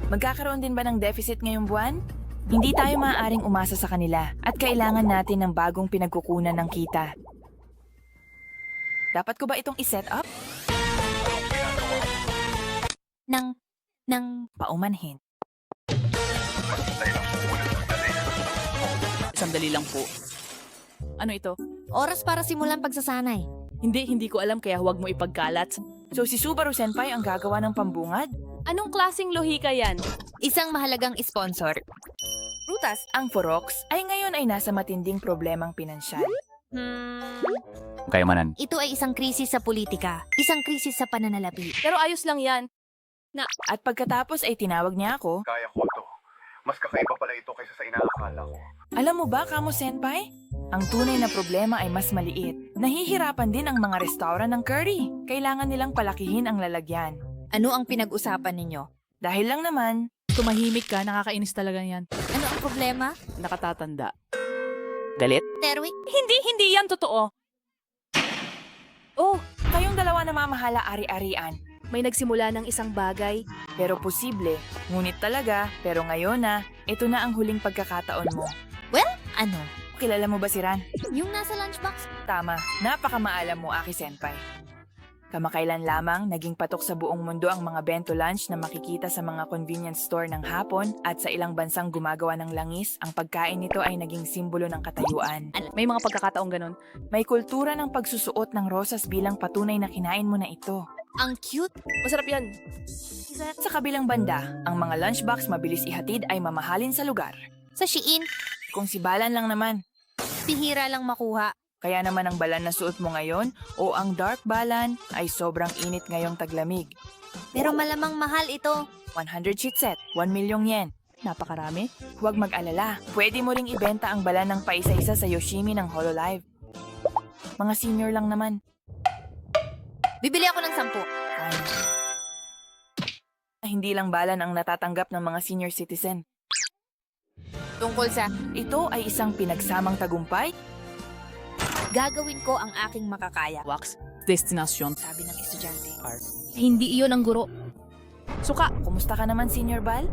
Magkakaroon din ba ng deficit ngayong buwan? Hindi tayo maaaring umasa sa kanila at kailangan natin ng bagong pinagkukunan ng kita. Dapat ko ba itong iset up? Nang Paumanhin. Sandali lang po. Ano ito? oras para simulan pagsasanay. Hindi ko alam kaya huwag mo ipagkalat. So si Subaru Senpai ang gagawa ng pambungad? Anong klaseng lohika yan? Isang mahalagang sponsor. Prutas? Ang Forox ay ngayon ay nasa matinding problemang pinansyal. Kayamanan. Ito ay isang krisis sa politika, isang krisis sa pananalapi. Pero ayos lang yan. At pagkatapos ay tinawag niya ako, Kaya ko to. Mas kakaiba pala ito kaysa sa inaakala ko. alam mo ba, Kamo Senpai? Ang tunay na problema ay mas maliit. Nahihirapan din ang mga restaurant ng curry. Kailangan nilang palakihin ang lalagyan. Ano ang pinag-usapan ninyo? Dahil lang naman, Tumahimik ka, nakakainis talaga yan. Ano ang problema? Nakatatanda. Galit? Terwick? Hindi yan totoo. Oh, kayong dalawa na mamahala ari-arian. may nagsimula ng isang bagay. Pero posible, ngunit talaga, pero ngayon na, ito na ang huling pagkakataon mo. Ano? Kilala mo ba si Ran? Yung nasa lunchbox? Tama, napakamaalam mo, Aki Senpai. Kamakailan lamang, naging patok sa buong mundo ang mga bento lunch na makikita sa mga convenience store ng hapon at sa ilang bansang gumagawa ng langis, ang pagkain nito ay naging simbolo ng katayuan. May mga pagkakataong ganun. May kultura ng pagsusuot ng rosas bilang patunay na kinain mo na ito. Ang cute. Masarap yan. Sa kabilang banda, ang mga lunchbox mabilis ihatid ay mamahalin sa lugar. Sa Shein, Kung sibalan lang naman, bihira lang makuha. kaya naman ang balan na suot mo ngayon o ang dark balan ay sobrang init ngayong taglamig. Pero malamang mahal ito. 100 sheet set, 1 milyong yen. Napakarami. Huwag mag-alala, pwede mo ring ibenta ang balan ng paisa-isa sa Yoshimi ng Hololive. Mga senior lang naman. Bibili ako ng 10. Ano? Hindi lang balan ang natatanggap ng mga senior citizen. Tungkol sa, Ito ay isang pinagsamang tagumpay, gagawin ko ang aking makakaya. Wax. Destinasyon. Sabi ng estudyante. Hindi iyon ang guro. Suka. Kumusta ka naman, Senior Bal?